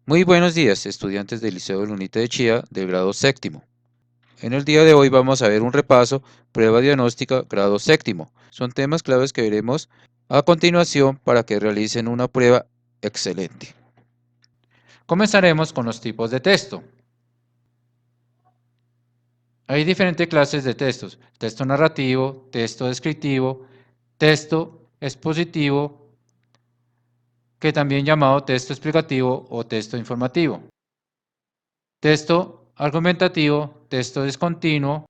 Muy buenos días, estudiantes del Liceo Lunita de Chía del grado séptimo. En el día de hoy vamos a ver un repaso, prueba diagnóstica, grado séptimo. Son temas claves que veremos a continuación para que realicen una prueba excelente. Comenzaremos con los tipos de texto. Hay diferentes clases de textos: texto narrativo, texto descriptivo, texto expositivo, que también llamado texto explicativo o texto informativo, texto argumentativo, texto discontinuo,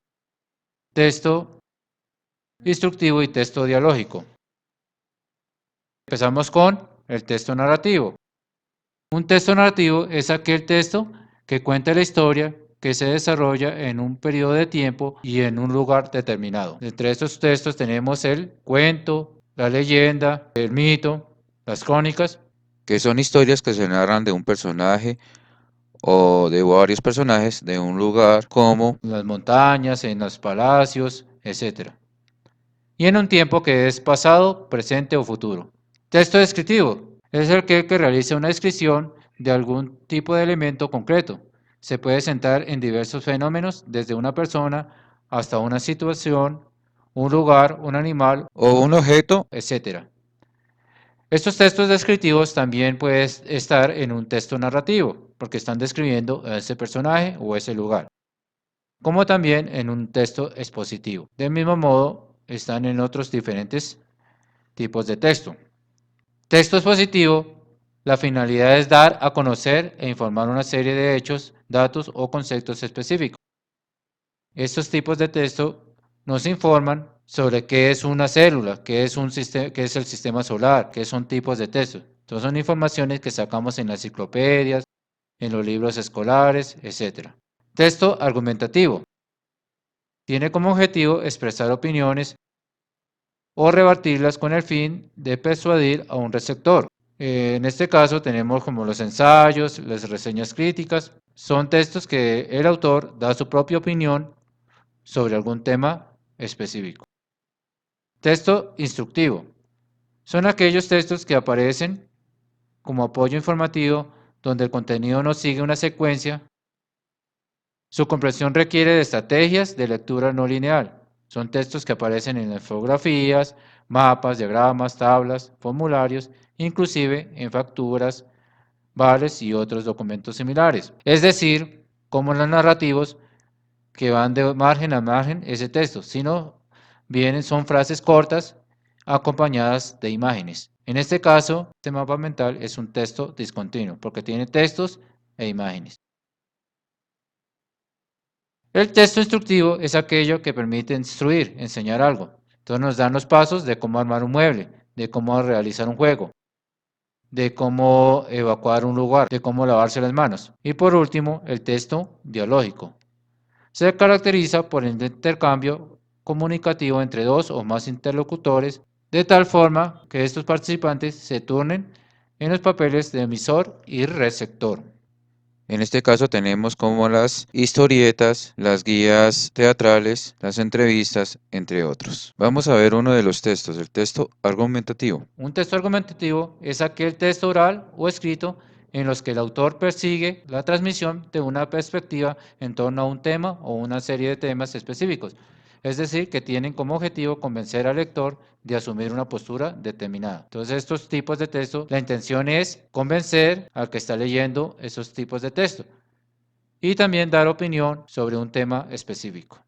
texto instructivo y texto dialógico. Empezamos con el texto narrativo. Un texto narrativo es aquel texto que cuenta la historia que se desarrolla en un periodo de tiempo y en un lugar determinado. Entre estos textos tenemos el cuento, la leyenda, el mito, las crónicas, que son historias que se narran de un personaje o de varios personajes de un lugar como las montañas, en los palacios, etc. Y en un tiempo que es pasado, presente o futuro. Texto descriptivo es aquel que realiza una descripción de algún tipo de elemento concreto. Se puede centrar en diversos fenómenos, desde una persona hasta una situación, un lugar, un animal o un objeto, etc. Estos textos descriptivos también pueden estar en un texto narrativo, porque están describiendo a ese personaje o ese lugar, como también en un texto expositivo. Del mismo modo, están en otros diferentes tipos de texto. Texto expositivo, la finalidad es dar a conocer e informar una serie de hechos, datos o conceptos específicos. Estos tipos de texto nos informan sobre qué es una célula, qué es el sistema solar, qué son tipos de texto. Entonces son informaciones que sacamos en las enciclopedias, en los libros escolares, etc. Texto argumentativo. Tiene como objetivo expresar opiniones o rebatirlas con el fin de persuadir a un receptor. En este caso tenemos como los ensayos, las reseñas críticas. Son textos que el autor da su propia opinión sobre algún tema específico. Texto instructivo. Son aquellos textos que aparecen como apoyo informativo donde el contenido no sigue una secuencia. Su comprensión requiere de estrategias de lectura no lineal. Son textos que aparecen en infografías, mapas, diagramas, tablas, formularios, inclusive en facturas, vales y otros documentos similares. Es decir, como los narrativos que van de margen a margen ese texto, sino son frases cortas acompañadas de imágenes. En este caso, este mapa mental es un texto discontinuo porque tiene textos e imágenes. El texto instructivo es aquello que permite instruir, enseñar algo. Entonces nos dan los pasos de cómo armar un mueble, de cómo realizar un juego, de cómo evacuar un lugar, de cómo lavarse las manos. Y por último, el texto dialógico. Se caracteriza por el intercambio comunicativo entre dos o más interlocutores, de tal forma que estos participantes se turnen en los papeles de emisor y receptor. En este caso tenemos como las historietas, las guías teatrales, las entrevistas, entre otros. Vamos a ver uno de los textos, el texto argumentativo. Un texto argumentativo es aquel texto oral o escrito en los que el autor persigue la transmisión de una perspectiva en torno a un tema o una serie de temas específicos. Es decir, que tienen como objetivo convencer al lector de asumir una postura determinada. Entonces, estos tipos de texto, la intención es convencer al que está leyendo esos tipos de texto y también dar opinión sobre un tema específico.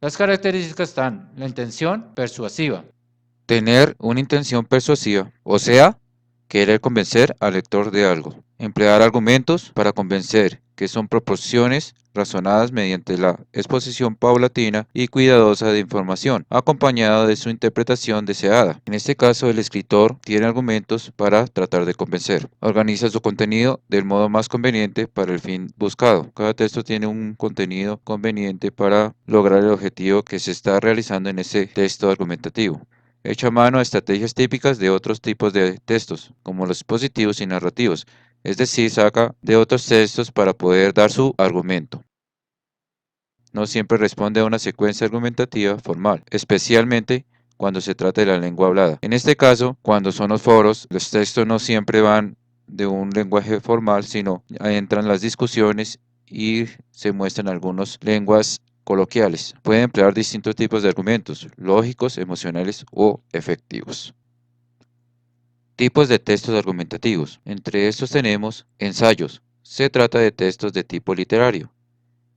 Las características están: la intención persuasiva. Tener una intención persuasiva, o sea, querer convencer al lector de algo. Emplear argumentos para convencer, que son proporciones razonadas mediante la exposición paulatina y cuidadosa de información, acompañada de su interpretación deseada. En este caso, el escritor tiene argumentos para tratar de convencer. Organiza su contenido del modo más conveniente para el fin buscado. Cada texto tiene un contenido conveniente para lograr el objetivo que se está realizando en ese texto argumentativo. Echa mano a estrategias típicas de otros tipos de textos, como los expositivos y narrativos, es decir, saca de otros textos para poder dar su argumento. No siempre responde a una secuencia argumentativa formal, especialmente cuando se trata de la lengua hablada. En este caso, cuando son los foros, los textos no siempre van de un lenguaje formal, sino entran las discusiones y se muestran algunas lenguas coloquiales. Puede emplear distintos tipos de argumentos, lógicos, emocionales o efectivos. Tipos de textos argumentativos. Entre estos tenemos ensayos. Se trata de textos de tipo literario,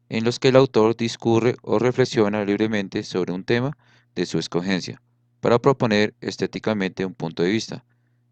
en los que el autor discurre o reflexiona libremente sobre un tema de su escogencia, para proponer estéticamente un punto de vista.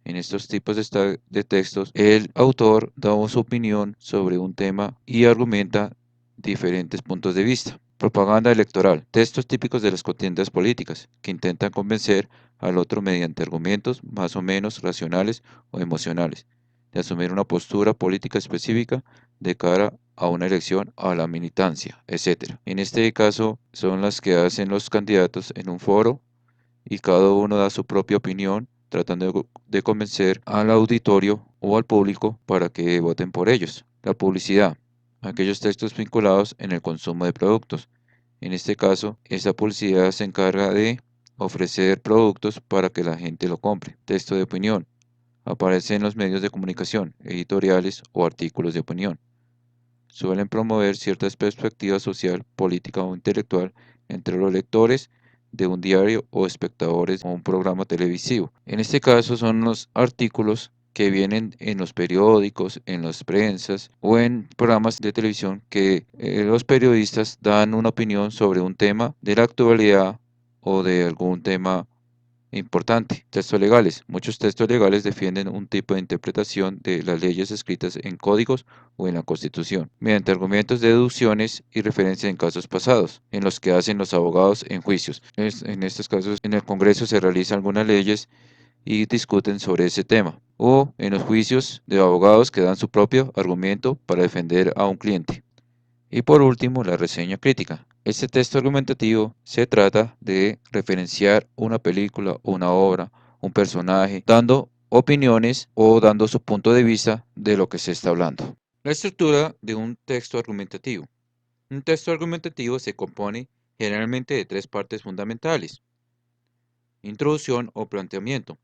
En estos tipos de textos, el autor da su opinión sobre un tema y argumenta diferentes puntos de vista. Propaganda electoral, textos típicos de las contiendas políticas, que intentan convencer al otro mediante argumentos más o menos racionales o emocionales, de asumir una postura política específica de cara a una elección, a la militancia, etc. En este caso son las que hacen los candidatos en un foro y cada uno da su propia opinión tratando de convencer al auditorio o al público para que voten por ellos. La publicidad, aquellos textos vinculados en el consumo de productos. En este caso, esta publicidad se encarga de ofrecer productos para que la gente lo compre. Texto de opinión. Aparece en los medios de comunicación, editoriales o artículos de opinión. Suelen promover ciertas perspectivas social, política o intelectual entre los lectores de un diario o espectadores o un programa televisivo. En este caso son los artículos que vienen en los periódicos, en las prensas o en programas de televisión que los periodistas dan una opinión sobre un tema de la actualidad o de algún tema importante. Textos legales. Muchos textos legales defienden un tipo de interpretación de las leyes escritas en códigos o en la Constitución, mediante argumentos, deducciones y referencias en casos pasados, en los que hacen los abogados en juicios. En estos casos, en el Congreso se realizan algunas leyes y discuten sobre ese tema, o en los juicios de abogados que dan su propio argumento para defender a un cliente. Y por último, la reseña crítica. Este texto argumentativo se trata de referenciar una película, una obra, un personaje, dando opiniones o dando su punto de vista de lo que se está hablando. La estructura de un texto argumentativo. Un texto argumentativo se compone generalmente de tres partes fundamentales. Introducción o planteamiento,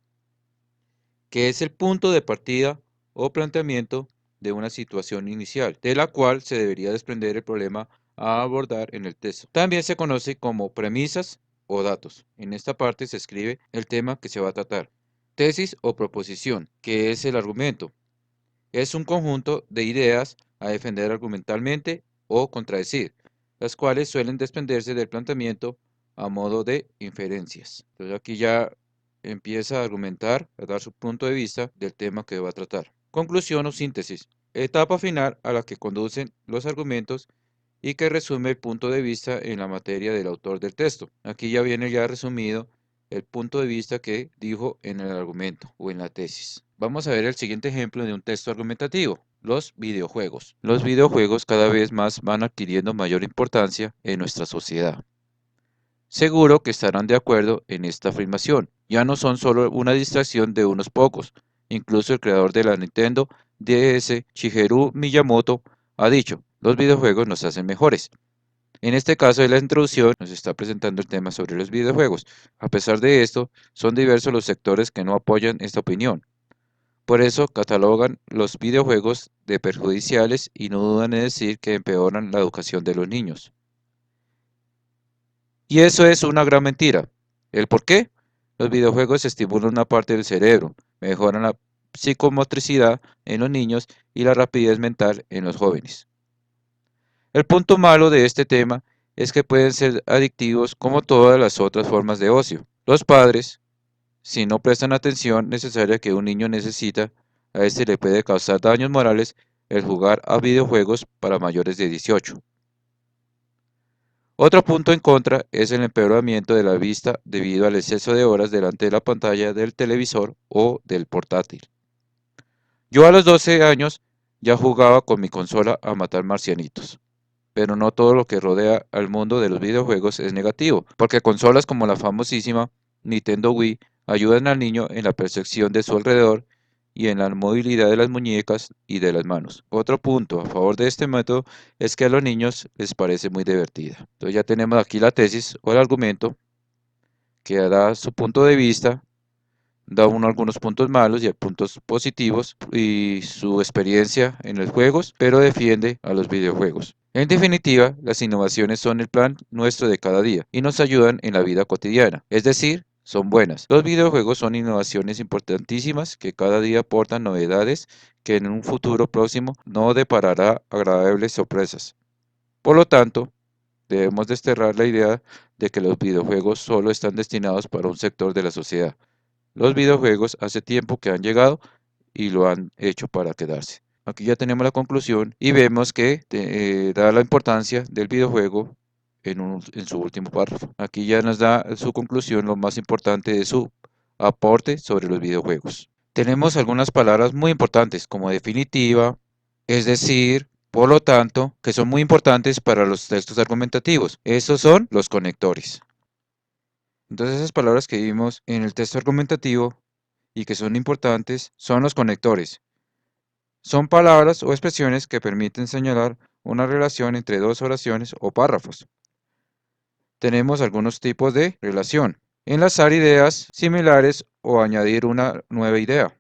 que es el punto de partida o planteamiento de una situación inicial, de la cual se debería desprender el problema a abordar en el texto. También se conoce como premisas o datos. En esta parte se escribe el tema que se va a tratar. Tesis o proposición, que es el argumento. Es un conjunto de ideas a defender argumentalmente o contradecir, las cuales suelen desprenderse del planteamiento a modo de inferencias. Entonces aquí ya empieza a argumentar, a dar su punto de vista del tema que va a tratar. Conclusión o síntesis. Etapa final a la que conducen los argumentos y que resume el punto de vista en la materia del autor del texto. Aquí ya viene ya resumido el punto de vista que dijo en el argumento o en la tesis. Vamos a ver el siguiente ejemplo de un texto argumentativo. Los videojuegos. Los videojuegos cada vez más van adquiriendo mayor importancia en nuestra sociedad. Seguro que estarán de acuerdo en esta afirmación. Ya no son solo una distracción de unos pocos. Incluso el creador de la Nintendo DS, Shigeru Miyamoto, ha dicho, los videojuegos nos hacen mejores. En este caso de la introducción nos está presentando el tema sobre los videojuegos. A pesar de esto, son diversos los sectores que no apoyan esta opinión. Por eso catalogan los videojuegos de perjudiciales y no dudan en decir que empeoran la educación de los niños. Y eso es una gran mentira. ¿El por qué? Los videojuegos estimulan una parte del cerebro, mejoran la psicomotricidad en los niños y la rapidez mental en los jóvenes. El punto malo de este tema es que pueden ser adictivos como todas las otras formas de ocio. Los padres, si no prestan atención necesaria que un niño necesita, a este le puede causar daños morales el jugar a videojuegos para mayores de 18. Otro punto en contra es el empeoramiento de la vista debido al exceso de horas delante de la pantalla del televisor o del portátil. Yo a los 12 años ya jugaba con mi consola a matar marcianitos. Pero no todo lo que rodea al mundo de los videojuegos es negativo, porque consolas como la famosísima Nintendo Wii ayudan al niño en la percepción de su alrededor y en la movilidad de las muñecas y de las manos. Otro punto a favor de este método es que a los niños les parece muy divertida. Entonces ya tenemos aquí la tesis o el argumento que da su punto de vista da uno algunos puntos malos y puntos positivos y su experiencia en los juegos, pero defiende a los videojuegos. En definitiva, las innovaciones son el plan nuestro de cada día y nos ayudan en la vida cotidiana, es decir, son buenas. Los videojuegos son innovaciones importantísimas que cada día aportan novedades que en un futuro próximo no deparará agradables sorpresas. Por lo tanto, debemos desterrar la idea de que los videojuegos solo están destinados para un sector de la sociedad. Los videojuegos hace tiempo que han llegado y lo han hecho para quedarse. Aquí ya tenemos la conclusión y vemos que da la importancia del videojuego en su último párrafo. Aquí ya nos da su conclusión, lo más importante de su aporte sobre los videojuegos. Tenemos algunas palabras muy importantes como definitiva, es decir, por lo tanto, que son muy importantes para los textos argumentativos. Estos son los conectores. Entonces esas palabras que vimos en el texto argumentativo y que son importantes son los conectores. Son palabras o expresiones que permiten señalar una relación entre dos oraciones o párrafos. Tenemos algunos tipos de relación. Enlazar ideas similares o añadir una nueva idea,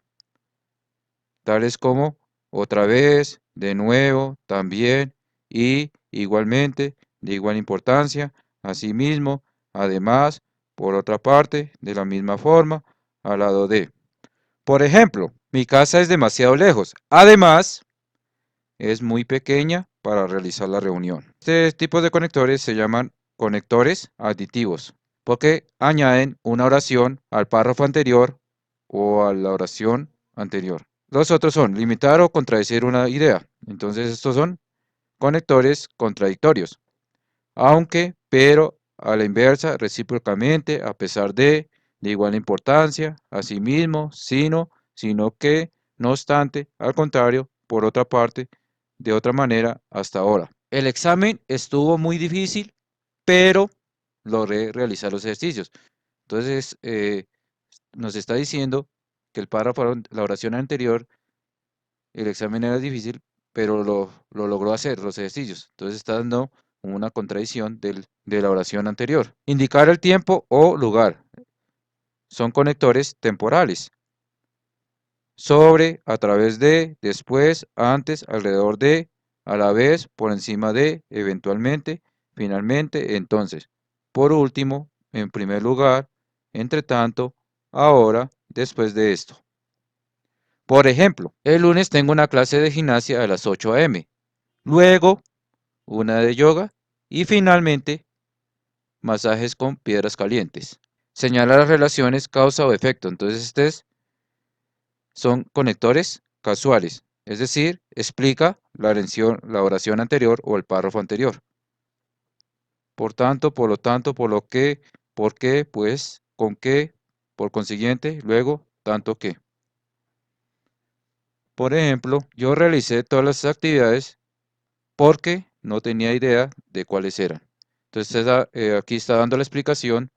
tales como otra vez, de nuevo, también, y igualmente, de igual importancia, asimismo, además, por otra parte, de la misma forma, al lado de. Por ejemplo, mi casa es demasiado lejos. Además, es muy pequeña para realizar la reunión. Este tipo de conectores se llaman conectores aditivos, porque añaden una oración al párrafo anterior o a la oración anterior. Los otros son limitar o contradecir una idea. Entonces estos son conectores contradictorios. Aunque, pero, a la inversa, recíprocamente, a pesar de igual importancia, asimismo, sino que, no obstante, al contrario, por otra parte, de otra manera, hasta ahora. El examen estuvo muy difícil, pero logré realizar los ejercicios. Entonces, nos está diciendo que el párrafo, la oración anterior, el examen era difícil, pero lo logró hacer, los ejercicios. Entonces está dando una contradicción de la oración anterior. Indicar el tiempo o lugar. Son conectores temporales. Sobre, a través de, después, antes, alrededor de, a la vez, por encima de, eventualmente, finalmente, entonces. Por último, en primer lugar, entre tanto, ahora, después de esto. Por ejemplo, el lunes tengo una clase de gimnasia a las 8 a.m. Luego, una de yoga y finalmente, masajes con piedras calientes. Señala las relaciones causa o efecto. Entonces, estos son conectores casuales, es decir, explica la oración anterior o el párrafo anterior. Por tanto, por lo tanto, por lo que, por qué, pues, con qué, por consiguiente, luego, tanto que. Por ejemplo, yo realicé todas las actividades porque no tenía idea de cuáles eran. Entonces aquí está dando la explicación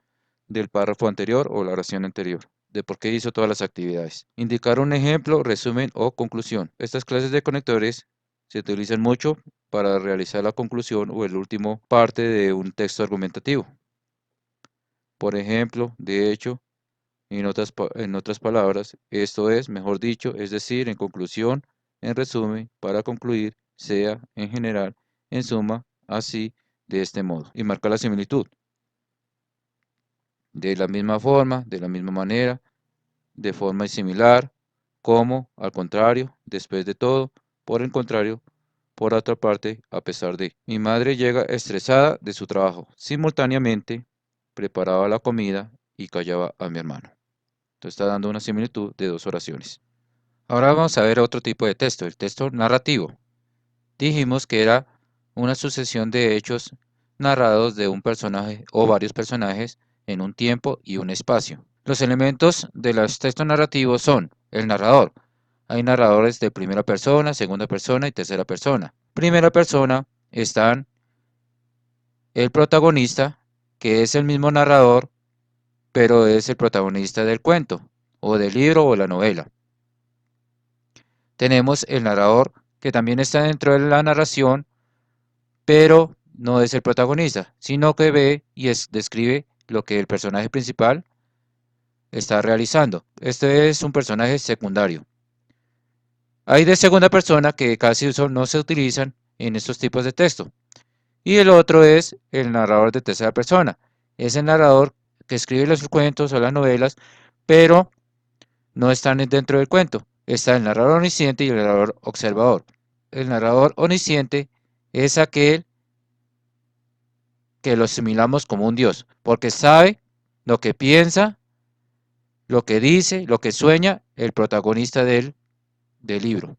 del párrafo anterior o la oración anterior, de por qué hizo todas las actividades. Indicar un ejemplo, resumen o conclusión. Estas clases de conectores se utilizan mucho para realizar la conclusión o el último parte de un texto argumentativo. Por ejemplo, de hecho, en otras palabras, esto es, mejor dicho, es decir, en conclusión, en resumen, para concluir, sea, en general, en suma, así, de este modo. Y marca la similitud. De la misma forma, de la misma manera, de forma similar, como, al contrario, después de todo, por el contrario, por otra parte, a pesar de. Mi madre llega estresada de su trabajo. Simultáneamente, preparaba la comida y callaba a mi hermano. Entonces está dando una similitud de dos oraciones. Ahora vamos a ver otro tipo de texto, el texto narrativo. Dijimos que era una sucesión de hechos narrados de un personaje o varios personajes en un tiempo y un espacio. Los elementos de los textos narrativos son el narrador. Hay narradores de primera persona, segunda persona y tercera persona. Primera persona están el protagonista, que es el mismo narrador, pero es el protagonista del cuento, o del libro o la novela. Tenemos el narrador, que también está dentro de la narración, pero no es el protagonista, sino que ve y describe lo que el personaje principal está realizando. Este es un personaje secundario. Hay de segunda persona que casi no se utilizan en estos tipos de texto. Y el otro es el narrador de tercera persona. Es el narrador que escribe los cuentos o las novelas, pero no están dentro del cuento. Está el narrador omnisciente y el narrador observador. El narrador omnisciente es aquel que lo asimilamos como un dios, porque sabe lo que piensa, lo que dice, lo que sueña el protagonista del libro.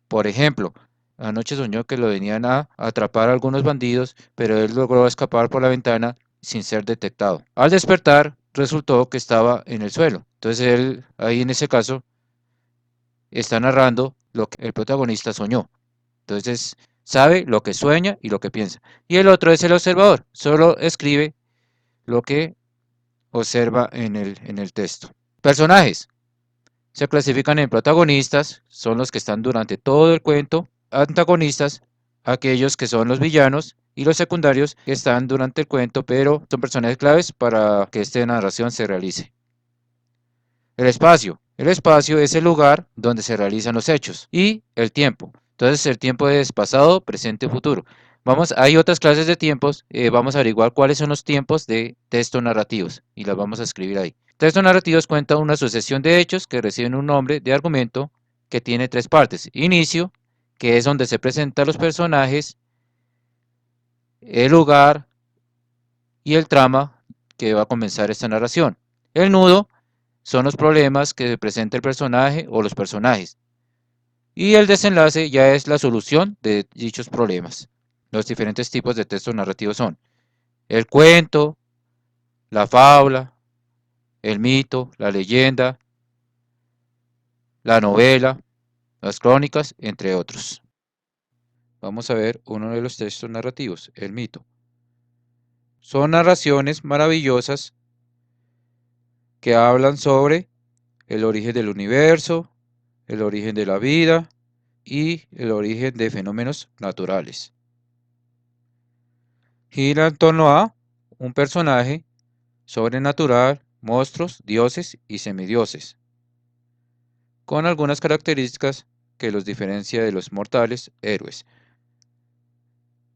Por ejemplo, anoche soñó que lo venían a atrapar a algunos bandidos, pero él logró escapar por la ventana sin ser detectado. Al despertar, resultó que estaba en el suelo. Entonces él, ahí en ese caso, está narrando lo que el protagonista soñó. Entonces sabe lo que sueña y lo que piensa. Y el otro es el observador. Solo escribe lo que observa en el texto. Personajes. Se clasifican en protagonistas, son los que están durante todo el cuento, antagonistas, aquellos que son los villanos, y los secundarios que están durante el cuento, pero son personajes claves para que esta narración se realice. El espacio. El espacio es el lugar donde se realizan los hechos y el tiempo. Entonces el tiempo es pasado, presente, futuro. Hay otras clases de tiempos, vamos a averiguar cuáles son los tiempos de textos narrativos y las vamos a escribir ahí. Textos narrativos cuentan una sucesión de hechos que reciben un nombre de argumento que tiene tres partes. Inicio, que es donde se presentan los personajes, el lugar y el trama que va a comenzar esta narración. El nudo son los problemas que presenta el personaje o los personajes. Y el desenlace ya es la solución de dichos problemas. Los diferentes tipos de textos narrativos son el cuento, la fábula, el mito, la leyenda, la novela, las crónicas, entre otros. Vamos a ver uno de los textos narrativos, el mito. Son narraciones maravillosas que hablan sobre el origen del universo, el origen de la vida y el origen de fenómenos naturales. Gira en torno a un personaje sobrenatural, monstruos, dioses y semidioses, con algunas características que los diferencia de los mortales héroes.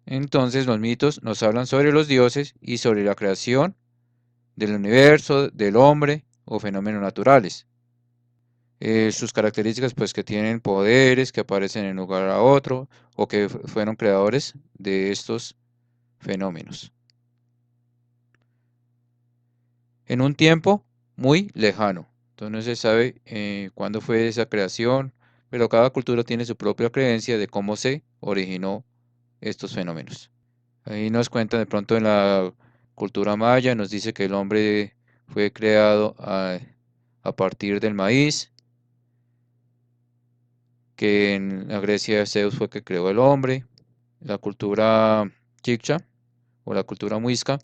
Entonces los mitos nos hablan sobre los dioses y sobre la creación del universo, del hombre o fenómenos naturales. Sus características pues que tienen poderes, que aparecen en lugar a otro o que fueron creadores de estos fenómenos. En un tiempo muy lejano. Entonces no se sabe cuándo fue esa creación, pero cada cultura tiene su propia creencia de cómo se originó estos fenómenos. Ahí nos cuenta de pronto en la cultura maya, nos dice que el hombre fue creado a partir del maíz, que en la Grecia Zeus fue que creó el hombre. La cultura Chiccha o la cultura muisca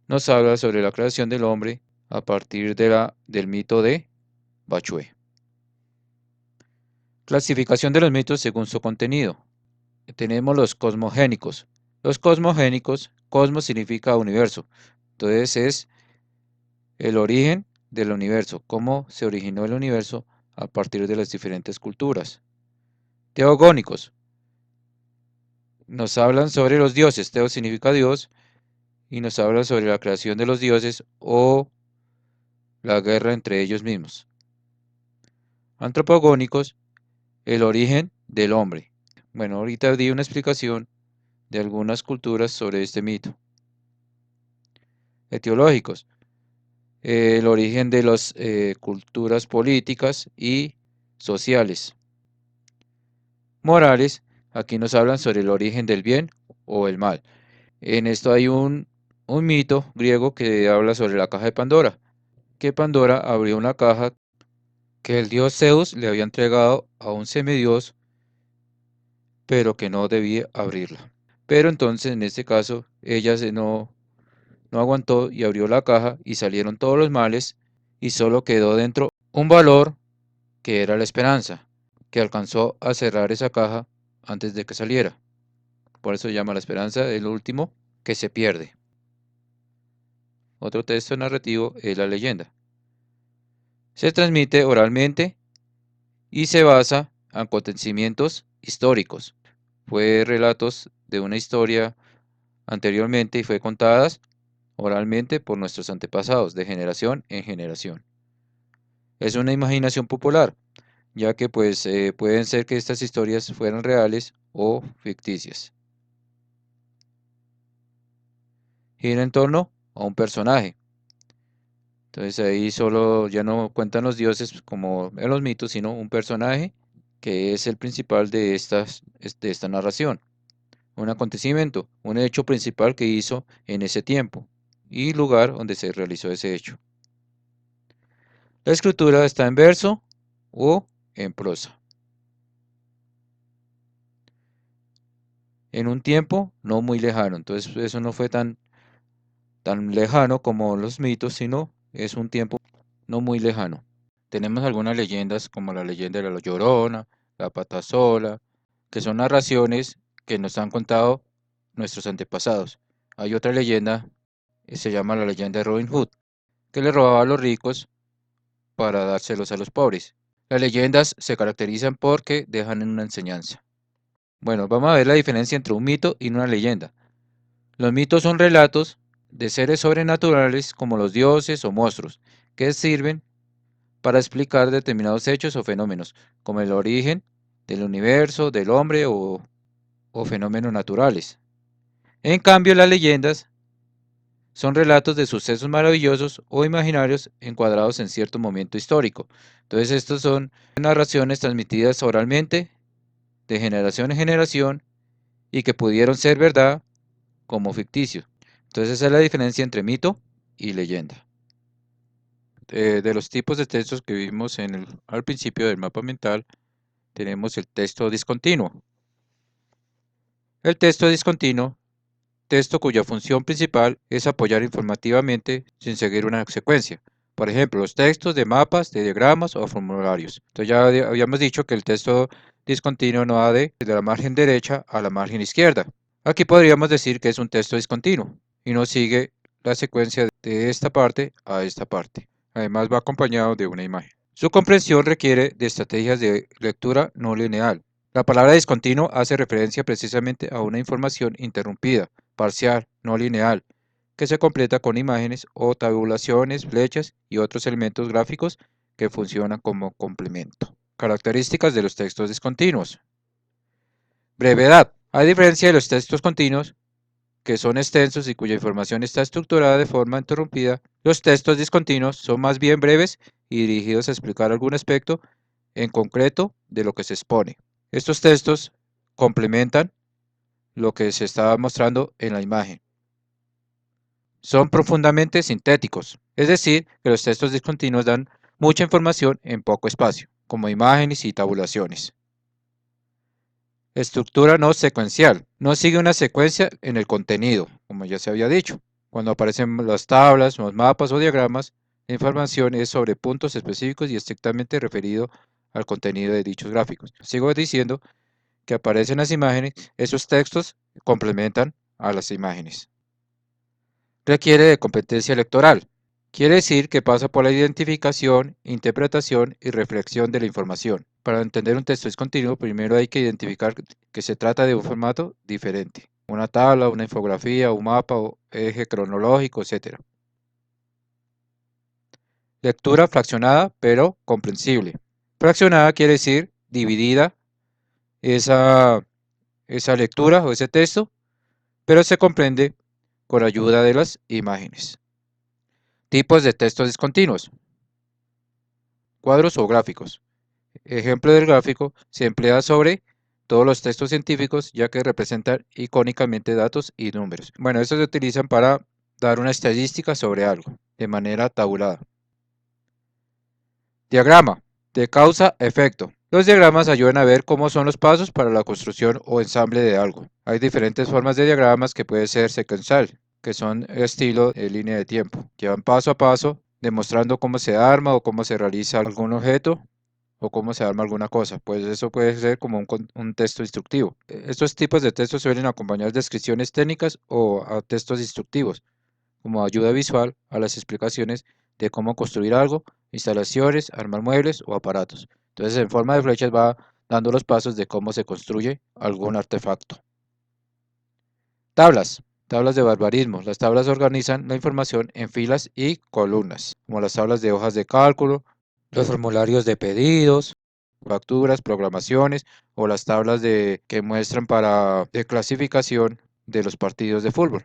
nos habla sobre la creación del hombre a partir del mito de Bachué. Clasificación de los mitos según su contenido. Tenemos los cosmogénicos. Los cosmogénicos, cosmos significa universo. Entonces es el origen del universo, cómo se originó el universo a partir de las diferentes culturas. Teogónicos. Nos hablan sobre los dioses. Teo significa Dios y nos hablan sobre la creación de los dioses o la guerra entre ellos mismos. Antropogónicos, el origen del hombre. Bueno, ahorita di una explicación de algunas culturas sobre este mito. Etiológicos, el origen de las culturas políticas y sociales. Morales, aquí nos hablan sobre el origen del bien o el mal. En esto hay un mito griego que habla sobre la caja de Pandora, que Pandora abrió una caja que el dios Zeus le había entregado a un semidios, pero que no debía abrirla. Pero entonces en este caso ella no aguantó y abrió la caja y salieron todos los males y solo quedó dentro un valor que era la esperanza, que alcanzó a cerrar esa caja antes de que saliera. Por eso se llama la esperanza el último que se pierde. Otro texto narrativo es la leyenda. Se transmite oralmente y se basa en acontecimientos históricos. Fue relatos de una historia anteriormente y fue contadas oralmente por nuestros antepasados de generación en generación. Es una imaginación popular, ya que pueden ser que estas historias fueran reales o ficticias. Gira en torno a un personaje. Entonces ahí solo ya no cuentan los dioses como en los mitos, sino un personaje que es el principal de esta narración. Un acontecimiento, un hecho principal que hizo en ese tiempo y lugar donde se realizó ese hecho. La escritura está en verso o en prosa. En un tiempo no muy lejano, entonces eso no fue tan lejano como los mitos, sino es un tiempo no muy lejano. Tenemos algunas leyendas como la leyenda de la Llorona, la Patasola, que son narraciones que nos han contado nuestros antepasados. Hay otra leyenda que se llama la leyenda de Robin Hood, que le robaba a los ricos para dárselos a los pobres. Las leyendas se caracterizan porque dejan una enseñanza. Bueno, vamos a ver la diferencia entre un mito y una leyenda. Los mitos son relatos de seres sobrenaturales como los dioses o monstruos, que sirven para explicar determinados hechos o fenómenos, como el origen del universo, del hombre o fenómenos naturales. En cambio, las leyendas son relatos de sucesos maravillosos o imaginarios encuadrados en cierto momento histórico. Entonces, estos son narraciones transmitidas oralmente de generación en generación y que pudieron ser verdad como ficticio. Entonces, esa es la diferencia entre mito y leyenda. De los tipos de textos que vimos al principio del mapa mental, tenemos el texto discontinuo. El texto discontinuo, texto cuya función principal es apoyar informativamente sin seguir una secuencia. Por ejemplo, los textos de mapas, de diagramas o formularios. Entonces ya habíamos dicho que el texto discontinuo no va de la margen derecha a la margen izquierda. Aquí podríamos decir que es un texto discontinuo y no sigue la secuencia de esta parte a esta parte. Además va acompañado de una imagen. Su comprensión requiere de estrategias de lectura no lineal. La palabra discontinuo hace referencia precisamente a una información interrumpida, parcial, no lineal, que se completa con imágenes o tabulaciones, flechas y otros elementos gráficos que funcionan como complemento. Características de los textos discontinuos. Brevedad. A diferencia de los textos continuos, que son extensos y cuya información está estructurada de forma interrumpida, los textos discontinuos son más bien breves y dirigidos a explicar algún aspecto en concreto de lo que se expone. Estos textos complementan lo que se estaba mostrando en la imagen. Son profundamente sintéticos, es decir, que los textos discontinuos dan mucha información en poco espacio, como imágenes y tabulaciones. Estructura no secuencial. No sigue una secuencia en el contenido, como ya se había dicho. Cuando aparecen las tablas, los mapas o diagramas, la información es sobre puntos específicos y estrictamente referido al contenido de dichos gráficos. Sigo diciendo que aparecen las imágenes, esos textos complementan a las imágenes. Requiere de competencia lectoral. Quiere decir que pasa por la identificación, interpretación y reflexión de la información. Para entender un texto discontinuo, primero hay que identificar que se trata de un formato diferente. Una tabla, una infografía, un mapa, o eje cronológico, etc. Lectura fraccionada, pero comprensible. Fraccionada quiere decir dividida esa lectura o ese texto, pero se comprende con ayuda de las imágenes. Tipos de textos discontinuos. Cuadros o gráficos. Ejemplo del gráfico se emplea sobre todos los textos científicos ya que representan icónicamente datos y números. Bueno, estos se utilizan para dar una estadística sobre algo de manera tabulada. Diagrama de causa-efecto. Los diagramas ayudan a ver cómo son los pasos para la construcción o ensamble de algo. Hay diferentes formas de diagramas que puede ser secuencial, que son estilo de línea de tiempo, que van paso a paso demostrando cómo se arma o cómo se realiza algún objeto o cómo se arma alguna cosa. Pues eso puede ser como un texto instructivo. Estos tipos de textos suelen acompañar descripciones técnicas o a textos instructivos, como ayuda visual a las explicaciones de cómo construir algo, instalaciones, armar muebles o aparatos. Entonces, en forma de flechas va dando los pasos de cómo se construye algún artefacto. Tablas. Tablas de barbarismo. Las tablas organizan la información en filas y columnas, como las tablas de hojas de cálculo, los formularios de pedidos, facturas, programaciones o las tablas que muestran de clasificación de los partidos de fútbol.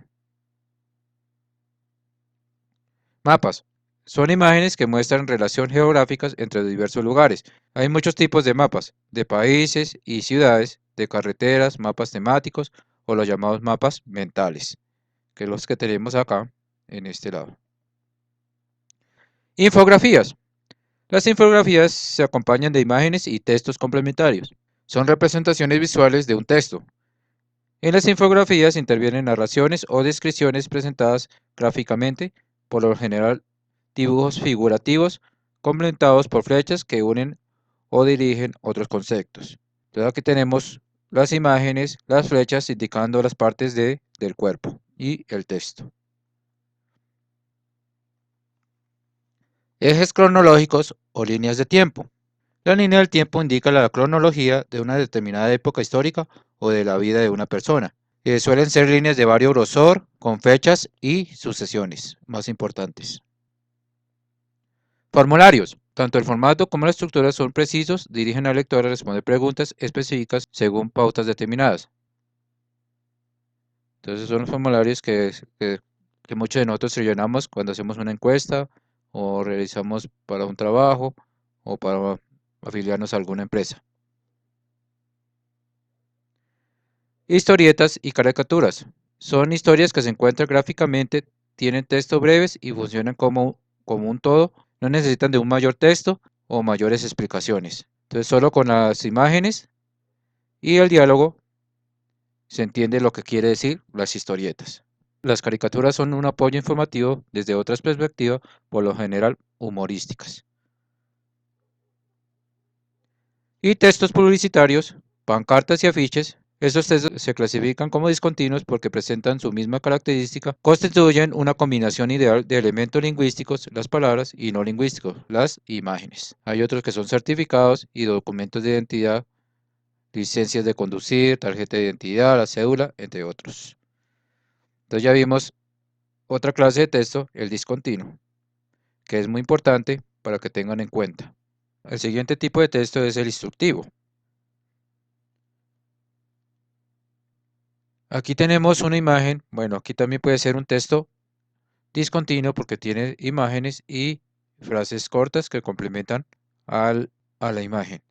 Mapas. Son imágenes que muestran relación geográficas entre diversos lugares. Hay muchos tipos de mapas, de países y ciudades, de carreteras, mapas temáticos o los llamados mapas mentales, que es los que tenemos acá en este lado. Infografías. Las infografías se acompañan de imágenes y textos complementarios. Son representaciones visuales de un texto. En las infografías intervienen narraciones o descripciones presentadas gráficamente, por lo general dibujos figurativos complementados por flechas que unen o dirigen otros conceptos. Entonces aquí tenemos las imágenes, las flechas indicando las partes del cuerpo y el texto. Ejes cronológicos o líneas de tiempo. La línea del tiempo indica la cronología de una determinada época histórica o de la vida de una persona. Suelen ser líneas de vario grosor, con fechas y sucesiones más importantes. Formularios. Tanto el formato como la estructura son precisos, dirigen al lector a responder preguntas específicas según pautas determinadas. Entonces son los formularios que muchos de nosotros rellenamos cuando hacemos una encuesta o realizamos para un trabajo o para afiliarnos a alguna empresa. Historietas y caricaturas. Son historias que se encuentran gráficamente, tienen textos breves y funcionan como un todo. No necesitan de un mayor texto o mayores explicaciones. Entonces solo con las imágenes y el diálogo se entiende lo que quiere decir las historietas. Las caricaturas son un apoyo informativo desde otras perspectivas, por lo general humorísticas. Y textos publicitarios, pancartas y afiches. Estos textos se clasifican como discontinuos porque presentan su misma característica, constituyen una combinación ideal de elementos lingüísticos, las palabras, y no lingüísticos, las imágenes. Hay otros que son certificados y documentos de identidad, licencias de conducir, tarjeta de identidad, la cédula, entre otros. Entonces ya vimos otra clase de texto, el discontinuo, que es muy importante para que tengan en cuenta. El siguiente tipo de texto es el instructivo. Aquí tenemos una imagen, bueno, aquí también puede ser un texto discontinuo porque tiene imágenes y frases cortas que complementan a la imagen.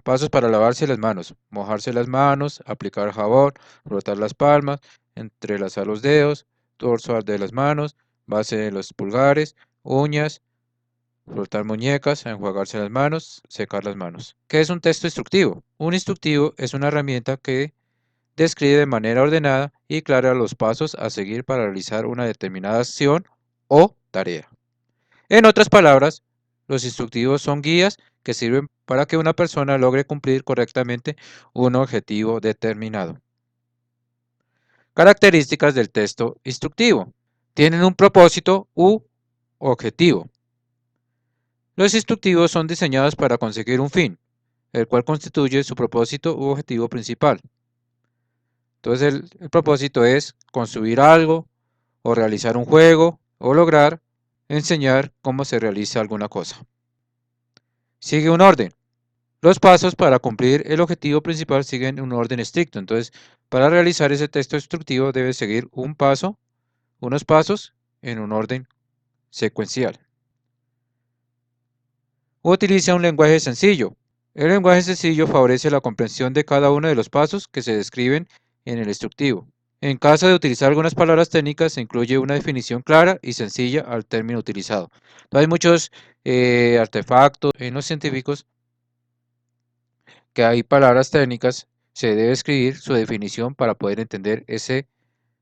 Pasos para lavarse las manos: mojarse las manos, aplicar jabón, frotar las palmas, entrelazar los dedos, dorso de las manos, base de los pulgares, uñas, frotar muñecas, enjuagarse las manos, secar las manos. ¿Qué es un texto instructivo? Un instructivo es una herramienta que describe de manera ordenada y clara los pasos a seguir para realizar una determinada acción o tarea. En otras palabras, los instructivos son guías que sirven para que una persona logre cumplir correctamente un objetivo determinado. Características del texto instructivo. Tienen un propósito u objetivo. Los instructivos son diseñados para conseguir un fin, el cual constituye su propósito u objetivo principal. Entonces el propósito es construir algo, o realizar un juego, o lograr enseñar cómo se realiza alguna cosa. Sigue un orden. Los pasos para cumplir el objetivo principal siguen un orden estricto. Entonces, para realizar ese texto instructivo debe seguir unos pasos en un orden secuencial. Utiliza un lenguaje sencillo. El lenguaje sencillo favorece la comprensión de cada uno de los pasos que se describen en el instructivo. En caso de utilizar algunas palabras técnicas, se incluye una definición clara y sencilla al término utilizado. Entonces, hay muchos artefactos en los científicos que hay palabras técnicas, se debe escribir su definición para poder entender ese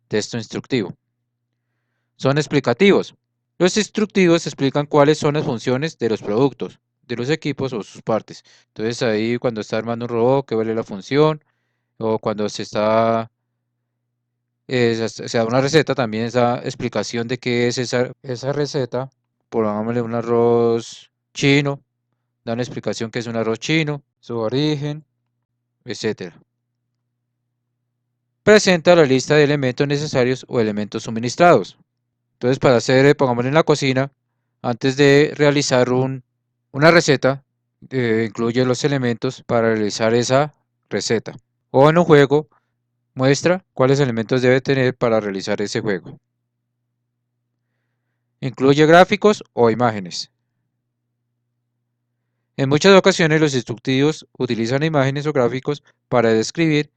texto instructivo. Son explicativos. Los instructivos explican cuáles son las funciones de los productos, de los equipos o sus partes. Entonces ahí cuando está armando un robot, qué vale la función, o cuando se está se da una receta, también esa explicación de qué es esa receta. Pongámosle un arroz chino, da una explicación qué es un arroz chino, su origen, etcétera. Presenta la lista de elementos necesarios o elementos suministrados. Entonces, para hacer, pongámosle en la cocina, antes de realizar una receta, incluye los elementos para realizar esa receta. O en un juego, muestra cuáles elementos debe tener para realizar ese juego. Incluye gráficos o imágenes. En muchas ocasiones los instructivos utilizan imágenes o gráficos para describir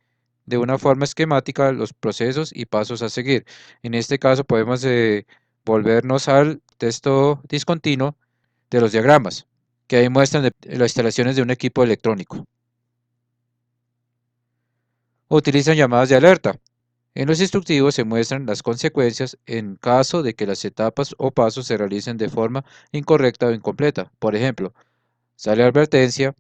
de una forma esquemática los procesos y pasos a seguir. En este caso podemos volvernos al texto discontinuo de los diagramas, que ahí muestran las instalaciones de un equipo electrónico. Utilizan llamadas de alerta. En los instructivos se muestran las consecuencias en caso de que las etapas o pasos se realicen de forma incorrecta o incompleta. Por ejemplo, sale advertencia: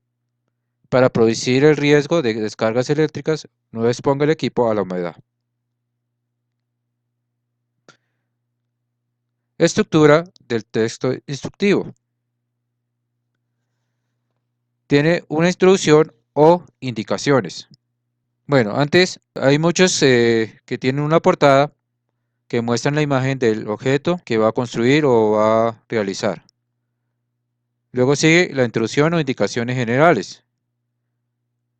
para producir el riesgo de descargas eléctricas, no exponga el equipo a la humedad. Estructura del texto instructivo. Tiene una introducción o indicaciones. Bueno, antes hay muchos que tienen una portada que muestran la imagen del objeto que va a construir o va a realizar. Luego sigue la introducción o indicaciones generales.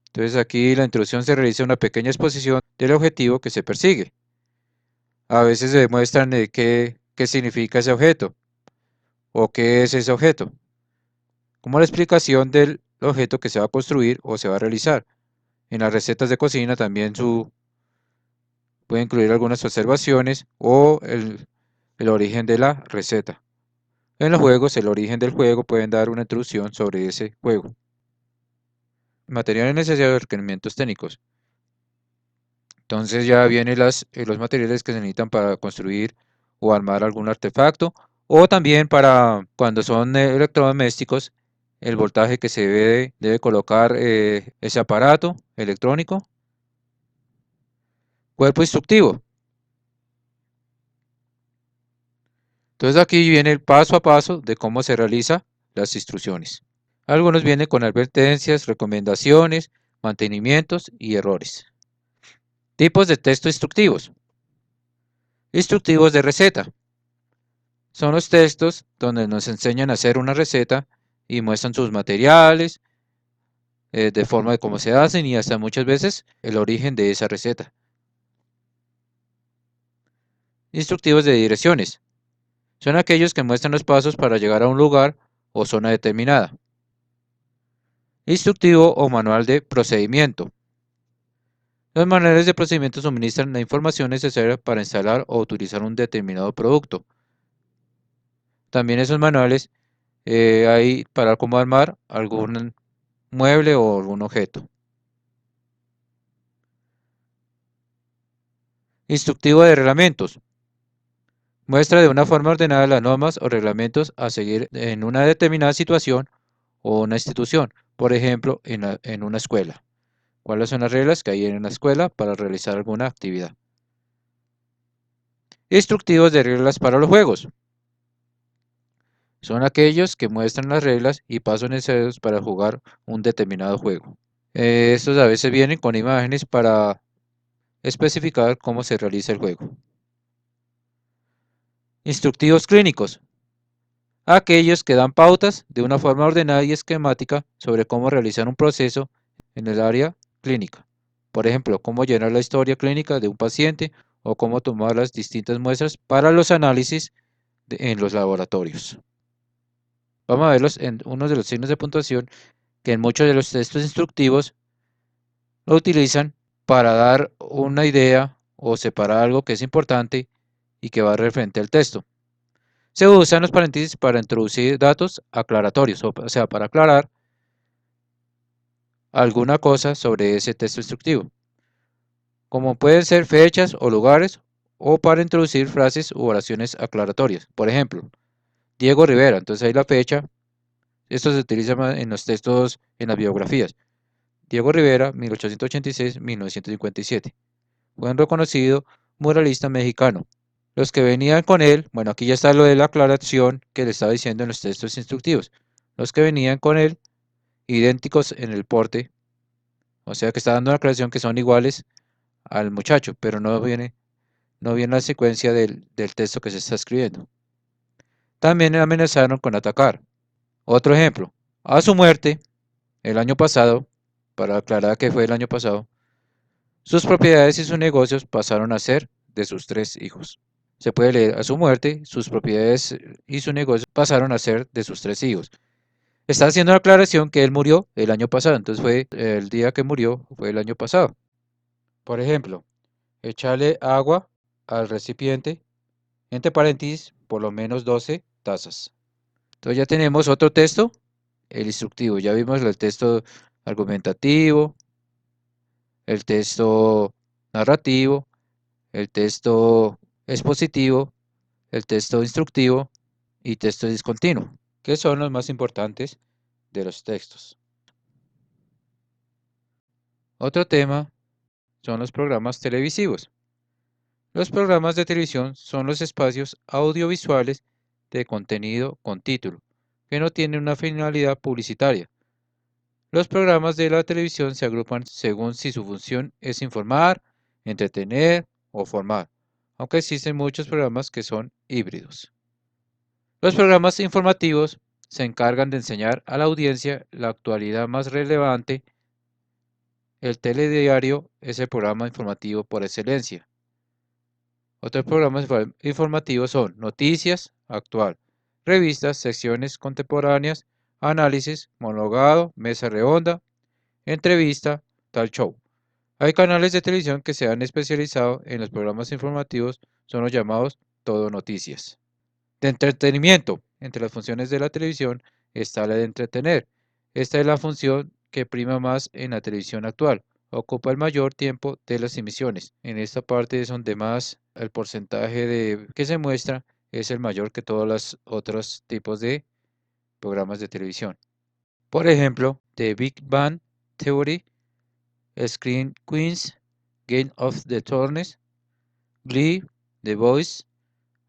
Entonces aquí la introducción se realiza una pequeña exposición del objetivo que se persigue. A veces se demuestran qué significa ese objeto o qué es ese objeto, como la explicación del objeto que se va a construir o se va a realizar. En las recetas de cocina también puede incluir algunas observaciones o el origen de la receta. En los juegos, el origen del juego, pueden dar una introducción sobre ese juego. Materiales necesarios, requerimientos técnicos. Entonces ya vienen los materiales que se necesitan para construir o armar algún artefacto, o también para cuando son electrodomésticos, el voltaje que se debe colocar ese aparato electrónico. Cuerpo instructivo. Entonces aquí viene el paso a paso de cómo se realizan las instrucciones. Algunos vienen con advertencias, recomendaciones, mantenimientos y errores. Tipos de texto instructivos. Instructivos de receta. Son los textos donde nos enseñan a hacer una receta y muestran sus materiales, de forma de cómo se hacen y hasta muchas veces el origen de esa receta. Instructivos de direcciones. Son aquellos que muestran los pasos para llegar a un lugar o zona determinada. Instructivo o manual de procedimiento. Los manuales de procedimiento suministran la información necesaria para instalar o utilizar un determinado producto. También esos manuales hay para cómo armar algún mueble o algún objeto. Instructivo de reglamentos. Muestra de una forma ordenada las normas o reglamentos a seguir en una determinada situación o una institución, por ejemplo, en una escuela. ¿Cuáles son las reglas que hay en una escuela para realizar alguna actividad? Instructivos de reglas para los juegos. Son aquellos que muestran las reglas y pasos necesarios para jugar un determinado juego. Estos a veces vienen con imágenes para especificar cómo se realiza el juego. Instructivos clínicos. Aquellos que dan pautas de una forma ordenada y esquemática sobre cómo realizar un proceso en el área clínica. Por ejemplo, cómo llenar la historia clínica de un paciente o cómo tomar las distintas muestras para los análisis en los laboratorios. Vamos a verlos en uno de los signos de puntuación que en muchos de los textos instructivos lo utilizan para dar una idea o separar algo que es importante y que va referente al texto. Se usan los paréntesis para introducir datos aclaratorios, o sea, para aclarar alguna cosa sobre ese texto instructivo, como pueden ser fechas o lugares, o para introducir frases u oraciones aclaratorias. Por ejemplo, Diego Rivera, entonces ahí la fecha. Esto se utiliza más en los textos, en las biografías. Diego Rivera, 1886-1957. Fue un reconocido muralista mexicano. Los que venían con él, bueno, aquí ya está lo de la aclaración que le estaba diciendo en los textos instructivos. Los que venían con él, idénticos en el porte, o sea que está dando una aclaración que son iguales al muchacho, pero no viene la secuencia del texto que se está escribiendo. También amenazaron con atacar. Otro ejemplo, a su muerte, el año pasado, para aclarar que fue el año pasado, sus propiedades y sus negocios pasaron a ser de sus 3 hijos. Se puede leer, a su muerte, sus propiedades y sus negocios pasaron a ser de sus 3 hijos. Está haciendo la aclaración que él murió el año pasado, entonces fue el día que murió, fue el año pasado. Por ejemplo, echarle agua al recipiente, entre paréntesis, por lo menos 12 tazas. Entonces ya tenemos otro texto, el instructivo. Ya vimos el texto argumentativo, el texto narrativo, el texto expositivo, el texto instructivo y texto discontinuo, que son los más importantes de los textos. Otro tema son los programas televisivos. Los programas de televisión son los espacios audiovisuales de contenido con título, que no tienen una finalidad publicitaria. Los programas de la televisión se agrupan según si su función es informar, entretener o formar, aunque existen muchos programas que son híbridos. Los programas informativos se encargan de enseñar a la audiencia la actualidad más relevante. El telediario es el programa informativo por excelencia. Otros programas informativos son noticias, actual, revistas, secciones contemporáneas, análisis, monólogo, mesa redonda, entrevista, tal show. Hay canales de televisión que se han especializado en los programas informativos, son los llamados todo noticias. De entretenimiento. Entre las funciones de la televisión está la de entretener. Esta es la función que prima más en la televisión actual. Ocupa el mayor tiempo de las emisiones. En esta parte es donde más el porcentaje que se muestra es el mayor que todos los otros tipos de programas de televisión. Por ejemplo, The Big Bang Theory, Screen Queens, Game of the Thrones, Glee, The Voice,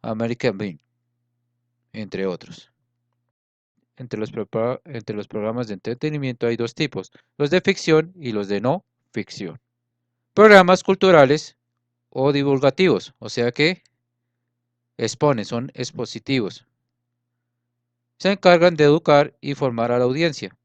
American Bean, entre otros. Entre los programas de entretenimiento hay dos tipos, los de ficción y los de no ficción. Programas culturales o divulgativos, o sea que exponen, son expositivos. Se encargan de educar y formar a la audiencia.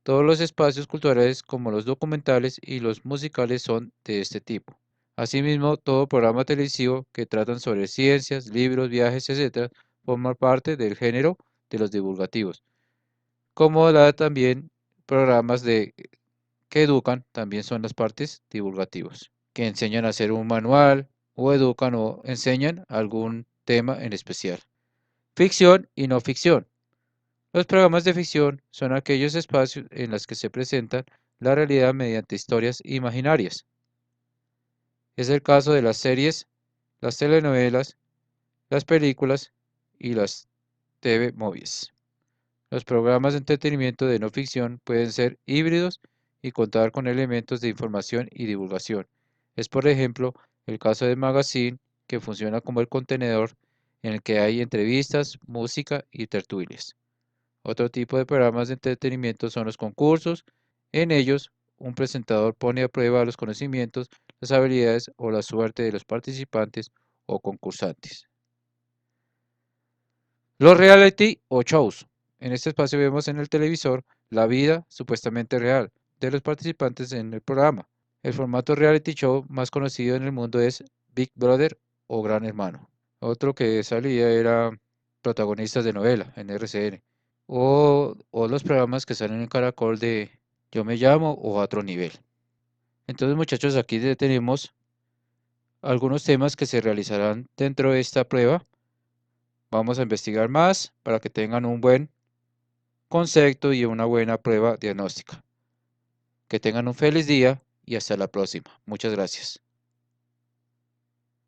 Todos los espacios culturales como los documentales y los musicales son de este tipo. Asimismo, todo programa televisivo que tratan sobre ciencias, libros, viajes, etc., forma parte del género de los divulgativos. Como también programas que educan, también son las partes divulgativos, que enseñan a hacer un manual o educan o enseñan algún tema en especial. Ficción y no ficción. Los programas de ficción son aquellos espacios en los que se presentan la realidad mediante historias imaginarias. Es el caso de las series, las telenovelas, las películas y las TV movies. Los programas de entretenimiento de no ficción pueden ser híbridos y contar con elementos de información y divulgación. Es, por ejemplo, el caso de Magazine, que funciona como el contenedor en el que hay entrevistas, música y tertulias. Otro tipo de programas de entretenimiento son los concursos. En ellos, un presentador pone a prueba los conocimientos, las habilidades o la suerte de los participantes o concursantes. Los reality o shows. En este espacio vemos en el televisor la vida supuestamente real de los participantes en el programa. El formato reality show más conocido en el mundo es Big Brother o Gran Hermano. Otro que salía era protagonistas de novela en RCN. O los programas que salen en Caracol de Yo Me Llamo o A Otro Nivel. Entonces, muchachos, aquí tenemos algunos temas que se realizarán dentro de esta prueba. Vamos a investigar más para que tengan un buen concepto y una buena prueba diagnóstica. Que tengan un feliz día y hasta la próxima. Muchas gracias.